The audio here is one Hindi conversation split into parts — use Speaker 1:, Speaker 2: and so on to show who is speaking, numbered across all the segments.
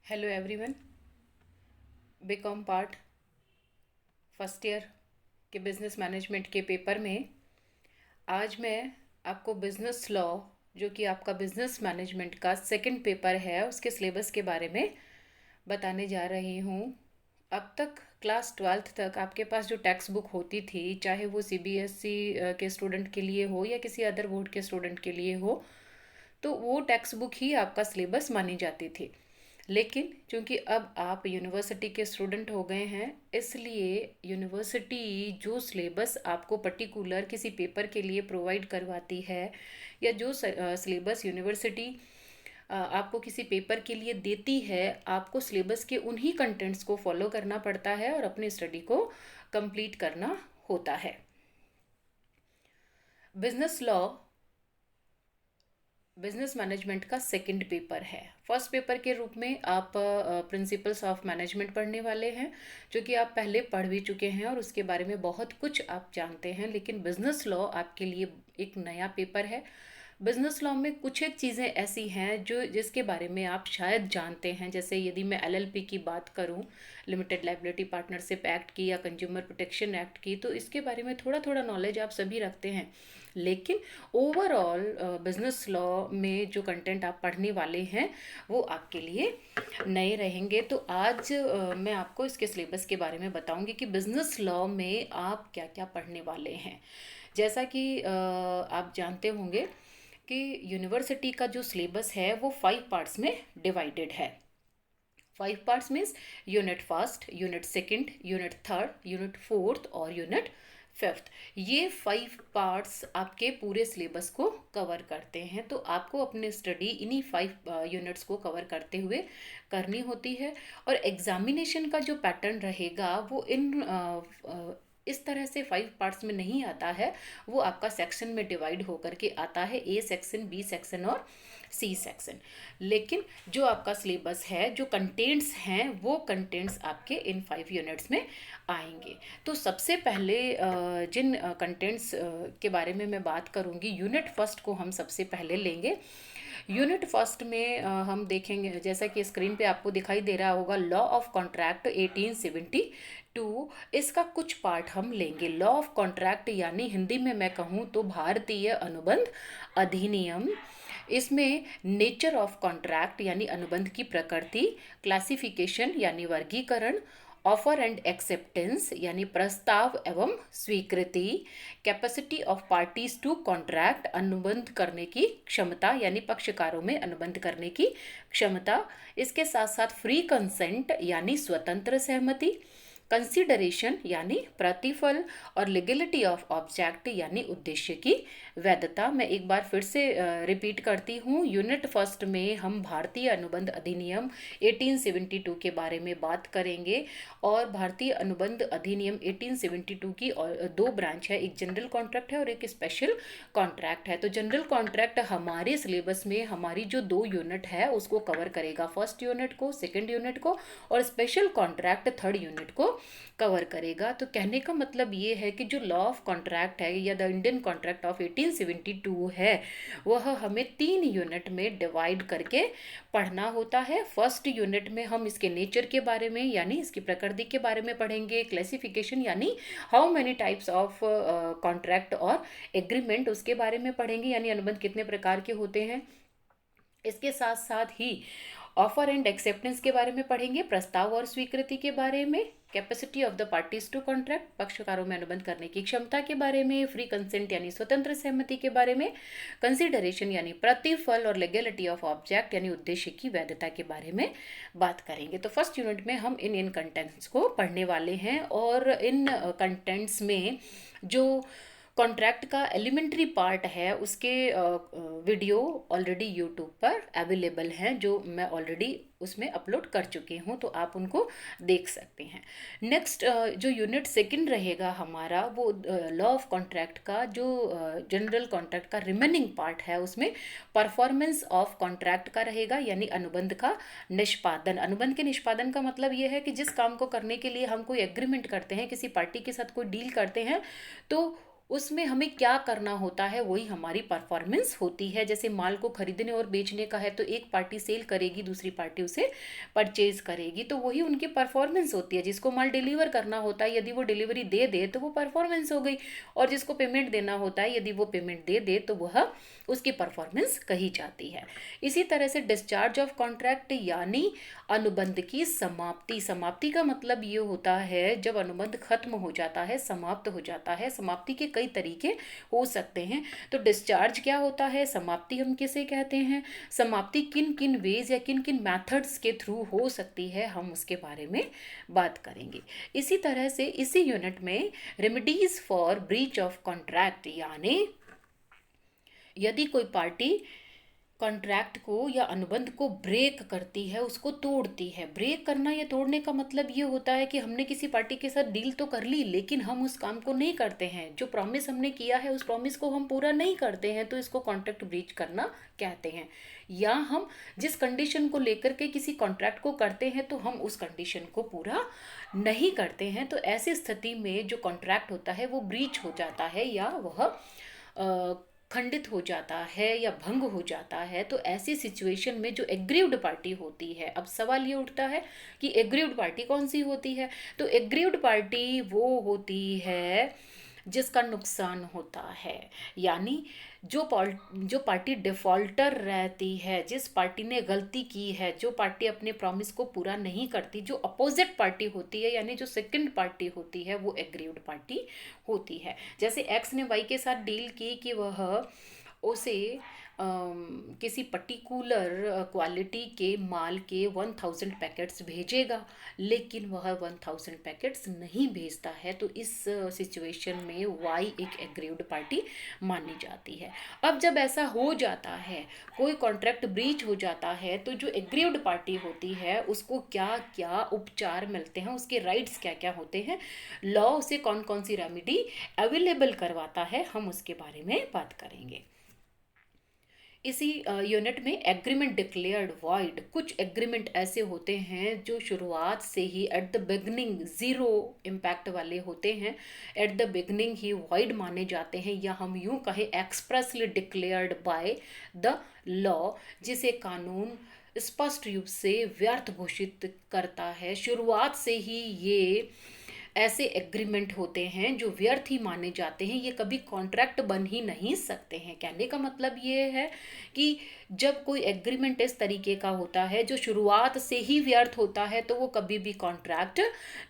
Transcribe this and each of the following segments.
Speaker 1: Hello everyone. BCom part first year के बिजनेस मैनेजमेंट के पेपर में आज मैं आपको बिजनेस लॉ, जो कि आपका बिजनेस मैनेजमेंट का सेकंड पेपर है, उसके सिलेबस के बारे में बताने जा रही हूँ। अब तक क्लास ट्वेल्थ तक आपके पास जो टेक्स्ट बुक होती थी, चाहे वो सीबीएसई के स्टूडेंट के लिए हो या किसी अदर बोर्ड के स्टूडेंट के लिए हो, तो वो टेक्स्ट बुक ही आपका सिलेबस मानी जाती थी। लेकिन चूंकि अब आप यूनिवर्सिटी के स्टूडेंट हो गए हैं, इसलिए यूनिवर्सिटी जो सिलेबस आपको पर्टिकुलर किसी पेपर के लिए प्रोवाइड करवाती है, या जो सिलेबस यूनिवर्सिटी आपको किसी पेपर के लिए देती है, आपको सिलेबस के उन्हीं कंटेंट्स को फॉलो करना पड़ता है और अपनी स्टडी को कंप्लीट करना होता है। बिजनेस लॉ बिजनेस मैनेजमेंट का सेकंड पेपर है। फर्स्ट पेपर के रूप में आप प्रिंसिपल्स ऑफ मैनेजमेंट पढ़ने वाले हैं, जो कि आप पहले पढ़ भी चुके हैं और उसके बारे में बहुत कुछ आप जानते हैं। लेकिन बिजनेस लॉ आपके लिए एक नया पेपर है। बिजनेस लॉ में कुछ एक चीज़ें ऐसी हैं जो जिसके बारे में आप शायद जानते हैं। जैसे यदि मैं एलएलपी की बात करूं, लिमिटेड लाइबिलिटी पार्टनरशिप एक्ट की या कंज्यूमर प्रोटेक्शन एक्ट की, तो इसके बारे में थोड़ा थोड़ा नॉलेज आप सभी रखते हैं। लेकिन ओवरऑल बिजनेस लॉ में जो कंटेंट आप पढ़ने वाले हैं वो आपके लिए नए रहेंगे। तो आज मैं आपको इसके सिलेबस के बारे में बताऊंगी कि बिजनेस लॉ में आप क्या क्या पढ़ने वाले हैं। जैसा कि आप जानते होंगे कि यूनिवर्सिटी का जो सिलेबस है वो 5 पार्ट्स में डिवाइडेड है। 5 parts means unit first, unit second, unit third, unit fourth और यूनिट फिफ्थ। ये 5 पार्ट्स आपके पूरे सिलेबस को कवर करते हैं। तो आपको अपनी स्टडी इन्हीं 5 यूनिट्स को कवर करते हुए करनी होती है। और एग्जामिनेशन का जो पैटर्न रहेगा वो इस तरह से 5 पार्ट्स में नहीं आता है। वो आपका सेक्शन में डिवाइड होकर के आता है, ए सेक्शन, बी सेक्शन और सी सेक्शन। लेकिन जो आपका सिलेबस है, जो कंटेंट्स हैं, वो कंटेंट्स आपके इन 5 यूनिट्स में आएंगे। तो सबसे पहले जिन कंटेंट्स के बारे में मैं बात करूंगी, यूनिट फर्स्ट को हम सबसे पहले लेंगे। यूनिट फर्स्ट में हम देखेंगे, जैसा कि स्क्रीन पे आपको दिखाई दे रहा होगा, लॉ ऑफ कॉन्ट्रैक्ट 1872। इसका कुछ पार्ट हम लेंगे। लॉ ऑफ कॉन्ट्रैक्ट यानी हिंदी में मैं कहूँ तो भारतीय अनुबंध अधिनियम। इसमें नेचर ऑफ कॉन्ट्रैक्ट यानी अनुबंध की प्रकृति, क्लासिफिकेशन यानी वर्गीकरण, ऑफर एंड एक्सेप्टेंस यानी प्रस्ताव एवं स्वीकृति, capacity of parties to contract अनुबंध करने की क्षमता यानी पक्षकारों में अनुबंध करने की क्षमता, इसके साथ साथ फ्री कंसेंट यानी स्वतंत्र सहमति, कंसिडरेशन यानी प्रतिफल, और लीगलिटी ऑफ ऑब्जेक्ट यानी उद्देश्य की वैधता। मैं एक बार फिर से रिपीट करती हूँ। यूनिट फर्स्ट में हम भारतीय अनुबंध अधिनियम 1872 के बारे में बात करेंगे। और भारतीय अनुबंध अधिनियम 1872 की दो ब्रांच है, एक जनरल कॉन्ट्रैक्ट है और एक स्पेशल कॉन्ट्रैक्ट है। तो जनरल कॉन्ट्रैक्ट हमारे सिलेबस में हमारी जो 2 यूनिट है उसको कवर करेगा, फर्स्ट यूनिट को, सेकेंड यूनिट को, और स्पेशल कॉन्ट्रैक्ट थर्ड यूनिट को कवर करेगा। तो कहने का मतलब ये है कि जो लॉ ऑफ कॉन्ट्रैक्ट है या द इंडियन कॉन्ट्रैक्ट ऑफ 1872 है, वह हमें 3 यूनिट में डिवाइड करके पढ़ना होता है। फर्स्ट यूनिट में हम इसके नेचर के बारे में यानी इसकी प्रकृति के बारे में पढ़ेंगे, क्लासिफिकेशन यानी how many types of contract और एग्रीमेंट उसके बारे में पढ़ेंगे, यानी अनुबंध कितने प्रकार के होते हैं। इसके साथ साथ ही ऑफर एंड एक्सेप्टेंस के बारे में पढ़ेंगे, प्रस्ताव और स्वीकृति के बारे में, capacity of the parties to contract पक्षकारों में अनुबंध करने की क्षमता के बारे में, फ्री कंसेंट यानी स्वतंत्र सहमति के बारे में, कंसिडरेशन यानी प्रतिफल, और लीगलिटी ऑफ ऑब्जेक्ट यानी उद्देश्य की वैधता के बारे में बात करेंगे। तो फर्स्ट यूनिट में हम इन कंटेंट्स को पढ़ने वाले हैं। और इन कंटेंट्स में जो कॉन्ट्रैक्ट का एलिमेंट्री पार्ट है उसके वीडियो ऑलरेडी यूट्यूब पर अवेलेबल हैं, जो मैं ऑलरेडी उसमें अपलोड कर चुकी हूँ, तो आप उनको देख सकते हैं। नेक्स्ट जो यूनिट सेकंड रहेगा हमारा, वो लॉ ऑफ कॉन्ट्रैक्ट का जो जनरल कॉन्ट्रैक्ट का रिमेनिंग पार्ट है, उसमें परफॉर्मेंस ऑफ कॉन्ट्रैक्ट का रहेगा, यानी अनुबंध का निष्पादन। अनुबंध के निष्पादन का मतलब ये है कि जिस काम को करने के लिए हम कोई एग्रीमेंट करते हैं, किसी पार्टी के साथ कोई डील करते हैं, तो उसमें हमें क्या करना होता है, वही हमारी परफॉर्मेंस होती है। जैसे माल को खरीदने और बेचने का है तो एक पार्टी सेल करेगी, दूसरी पार्टी उसे परचेज करेगी, तो वही उनकी परफॉर्मेंस होती है। जिसको माल डिलीवर करना होता है, यदि वो डिलीवरी दे दे तो वो परफॉर्मेंस हो गई, और जिसको पेमेंट देना होता है यदि वो पेमेंट दे दे तो वह उसकी परफॉर्मेंस कही जाती है। इसी तरह से डिस्चार्ज ऑफ कॉन्ट्रैक्ट यानी अनुबंध की समाप्ति। समाप्ति का मतलब ये होता है जब अनुबंध खत्म हो जाता है, समाप्त हो जाता है। समाप्ति के कई तरीके हो सकते हैं। तो डिस्चार्ज क्या होता है, समाप्ति हम किसे कहते हैं, समाप्ति किन किन वेज या किन किन मेथड्स के थ्रू हो सकती है, हम उसके बारे में बात करेंगे। इसी तरह से इसी यूनिट में remedies for breach of contract यानी यदि कोई पार्टी कॉन्ट्रैक्ट को या अनुबंध को ब्रेक करती है, उसको तोड़ती है। ब्रेक करना या तोड़ने का मतलब ये होता है कि हमने किसी पार्टी के साथ डील तो कर ली, लेकिन हम उस काम को नहीं करते हैं, जो प्रॉमिस हमने किया है उस प्रॉमिस को हम पूरा नहीं करते हैं, तो इसको कॉन्ट्रैक्ट ब्रीच करना कहते हैं। या हम जिस कंडीशन को लेकर के किसी कॉन्ट्रैक्ट को करते हैं तो हम उस कंडीशन को पूरा नहीं करते हैं, तो ऐसी स्थिति में जो कॉन्ट्रैक्ट होता है वो ब्रीच हो जाता है, या वह खंडित हो जाता है या भंग हो जाता है। तो ऐसी सिचुएशन में जो एग्रीव्ड पार्टी होती है, अब सवाल ये उठता है कि एग्रीव्ड पार्टी कौन सी होती है। तो एग्रीव्ड पार्टी वो होती है जिसका नुकसान होता है, यानी जो पार्टी डिफॉल्टर रहती है, जिस पार्टी ने गलती की है, जो पार्टी अपने प्रॉमिस को पूरा नहीं करती, जो अपोजिट पार्टी होती है यानी जो सेकंड पार्टी होती है, वो एग्रीव्ड पार्टी होती है। जैसे एक्स ने वाई के साथ डील की कि वह उसे किसी पर्टिकुलर क्वालिटी के माल के 1000 पैकेट्स भेजेगा, लेकिन वह 1000 पैकेट्स नहीं भेजता है, तो इस सिचुएशन में वाई एक एग्रीव्ड पार्टी मानी जाती है। अब जब ऐसा हो जाता है, कोई कॉन्ट्रैक्ट ब्रीच हो जाता है, तो जो एग्रीव्ड पार्टी होती है उसको क्या क्या उपचार मिलते हैं, उसके राइट्स क्या क्या होते हैं, लॉ उसे कौन कौन सी रेमेडी अवेलेबल करवाता है, हम उसके बारे में बात करेंगे। इसी यूनिट में एग्रीमेंट डिक्लेयर्ड वॉइड। कुछ एग्रीमेंट ऐसे होते हैं जो शुरुआत से ही at the beginning zero impact वाले होते हैं, एट द बिगनिंग ही वॉइड माने जाते हैं, या हम यूं कहें expressly declared by the law, जिसे कानून स्पष्ट रूप से व्यर्थ घोषित करता है। शुरुआत से ही ये ऐसे एग्रीमेंट होते हैं जो व्यर्थ ही माने जाते हैं, ये कभी कॉन्ट्रैक्ट बन ही नहीं सकते हैं। कहने का मतलब ये है कि जब कोई एग्रीमेंट इस तरीके का होता है जो शुरुआत से ही व्यर्थ होता है, तो वो कभी भी कॉन्ट्रैक्ट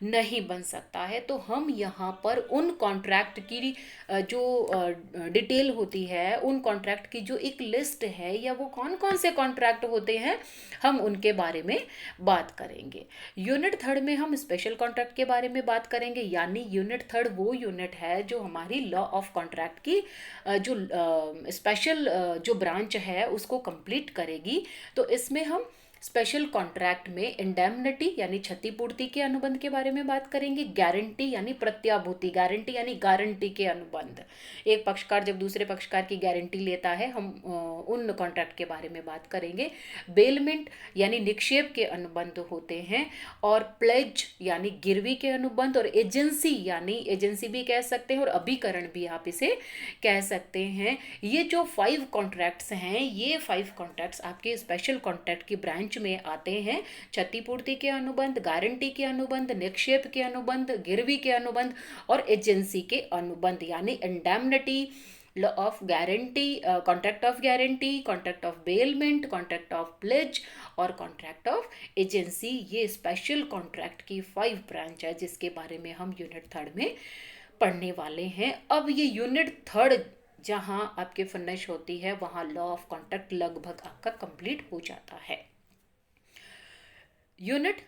Speaker 1: नहीं बन सकता है। तो हम यहाँ पर उन कॉन्ट्रैक्ट की जो डिटेल होती है, उन कॉन्ट्रैक्ट की जो एक लिस्ट है, या वो कौन कौन से कॉन्ट्रैक्ट होते हैं, हम उनके बारे में बात करेंगे। यूनिट थर्ड में हम स्पेशल कॉन्ट्रैक्ट के बारे में बात करेंगे, यानी यूनिट थर्ड वो यूनिट है जो हमारी लॉ ऑफ कॉन्ट्रैक्ट की जो स्पेशल जो ब्रांच है उसको कंप्लीट करेगी। तो इसमें हम स्पेशल कॉन्ट्रैक्ट में इंडेमनिटी यानी क्षतिपूर्ति के अनुबंध के बारे में बात करेंगे, गारंटी यानी प्रत्याभूति, गारंटी यानी गारंटी के अनुबंध, एक पक्षकार जब दूसरे पक्षकार की गारंटी लेता है, हम उन कॉन्ट्रैक्ट के बारे में बात करेंगे। बेलमेंट यानी निक्षेप के अनुबंध होते हैं, और प्लेज यानी गिरवी के अनुबंध, और एजेंसी यानी एजेंसी भी कह सकते हैं और अभिकरण भी आप इसे कह सकते हैं। ये जो 5 कॉन्ट्रैक्ट्स हैं, ये 5 कॉन्ट्रैक्ट्स आपके स्पेशल कॉन्ट्रैक्ट की ब्रांच में आते हैं। क्षतिपूर्ति के अनुबंध, गारंटी के अनुबंध, निक्षेप के अनुबंध, गिरवी के अनुबंध और एजेंसी के अनुबंध, यानी indemnity, law of guarantee, contract of guarantee, contract of bailment, contract of pledge और कॉन्ट्रैक्ट ऑफ एजेंसी। ये स्पेशल कॉन्ट्रैक्ट की 5 ब्रांच है जिसके बारे में हम यूनिट थर्ड में पढ़ने वाले हैं। अब ये यूनिट थर्ड जहाँ आपके फिनिश होती है, वहाँ लॉ ऑफ कॉन्ट्रैक्ट लगभग आपका कंप्लीट हो जाता है। यूनिट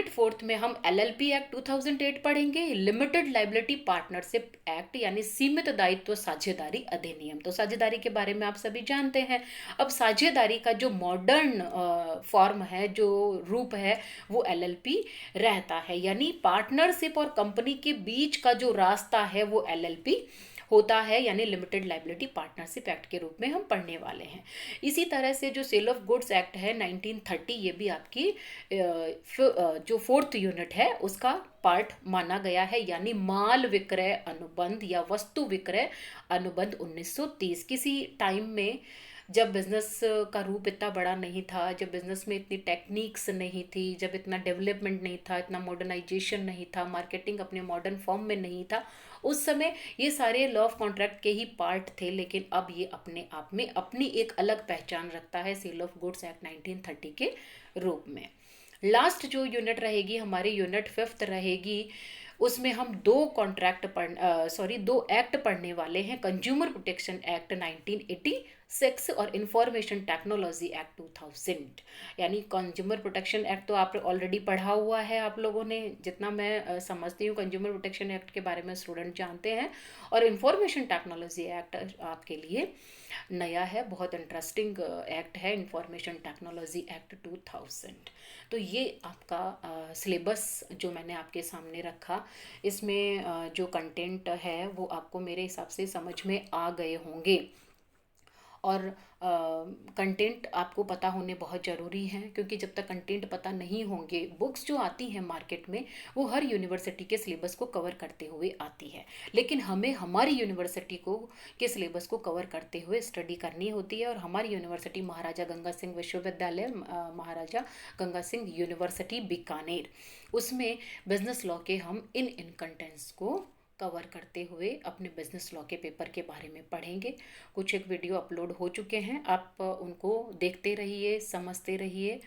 Speaker 1: फोर्थ में हम एलएलपी एक्ट 2008 पढ़ेंगे, लिमिटेड लाइबिलिटी पार्टनरशिप एक्ट यानी सीमित दायित्व साझेदारी अधिनियम। तो साझेदारी के बारे में आप सभी जानते हैं। अब साझेदारी का जो मॉडर्न फॉर्म है, जो रूप है, वो एलएलपी रहता है, यानी पार्टनरशिप और कंपनी के बीच का जो रास्ता है वो एलएलपी होता है, यानी लिमिटेड लाइबिलिटी पार्टनरशिप एक्ट के रूप में हम पढ़ने वाले हैं। इसी तरह से जो सेल ऑफ गुड्स एक्ट है 1930, ये भी आपकी जो फोर्थ यूनिट है उसका पार्ट माना गया है, यानी माल विक्रय अनुबंध या वस्तु विक्रय अनुबंध 1930। किसी टाइम में जब बिजनेस का रूप इतना बड़ा नहीं था, जब बिजनेस में इतनी टेक्निक्स नहीं थी, जब इतना डेवलपमेंट नहीं था, इतना मॉडर्नाइजेशन नहीं था, मार्केटिंग अपने मॉडर्न फॉर्म में नहीं था, उस समय ये सारे लॉ ऑफ कॉन्ट्रैक्ट के ही पार्ट थे। लेकिन अब ये अपने आप में अपनी एक अलग पहचान रखता है सेल ऑफ गुड्स एक्ट 1930 के रूप में। लास्ट जो यूनिट रहेगी हमारी, यूनिट फिफ्थ रहेगी, उसमें हम दो एक्ट पढ़ने वाले हैं। कंज्यूमर प्रोटेक्शन एक्ट 1986 और इंफॉर्मेशन टेक्नोलॉजी एक्ट 2000। यानी कंज्यूमर प्रोटेक्शन एक्ट तो आप ऑलरेडी पढ़ा हुआ है आप लोगों ने, जितना मैं समझती हूँ कंज्यूमर प्रोटेक्शन एक्ट के बारे में स्टूडेंट जानते हैं। और इंफॉर्मेशन टेक्नोलॉजी एक्ट आपके लिए नया है, बहुत इंटरेस्टिंग एक्ट है, इंफॉर्मेशन टेक्नोलॉजी एक्ट 2000। तो ये आपका सिलेबस जो मैंने आपके सामने रखा, इसमें जो कंटेंट है वो आपको मेरे हिसाब से समझ में आ गए होंगे। और कंटेंट आपको पता होने बहुत ज़रूरी है, क्योंकि जब तक कंटेंट पता नहीं होंगे, बुक्स जो आती हैं मार्केट में वो हर यूनिवर्सिटी के सिलेबस को कवर करते हुए आती है, लेकिन हमें हमारी यूनिवर्सिटी को के सिलेबस को कवर करते हुए स्टडी करनी होती है। और हमारी यूनिवर्सिटी महाराजा गंगा सिंह विश्वविद्यालय, महाराजा गंगा सिंह यूनिवर्सिटी बीकानेर, उसमें बिजनेस लॉ के हम इन कंटेंट्स को कवर करते हुए अपने बिजनेस लॉ के पेपर के बारे में पढ़ेंगे। कुछ एक वीडियो अपलोड हो चुके हैं, आप उनको देखते रहिए, समझते रहिए।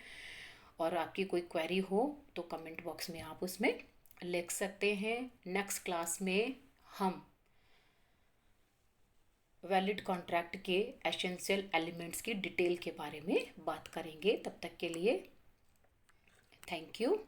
Speaker 1: और आपकी कोई क्वेरी हो तो कमेंट बॉक्स में आप उसमें लिख सकते हैं। नेक्स्ट क्लास में हम वैलिड कॉन्ट्रैक्ट के एसेंशियल एलिमेंट्स की डिटेल के बारे में बात करेंगे। तब तक के लिए थैंक यू।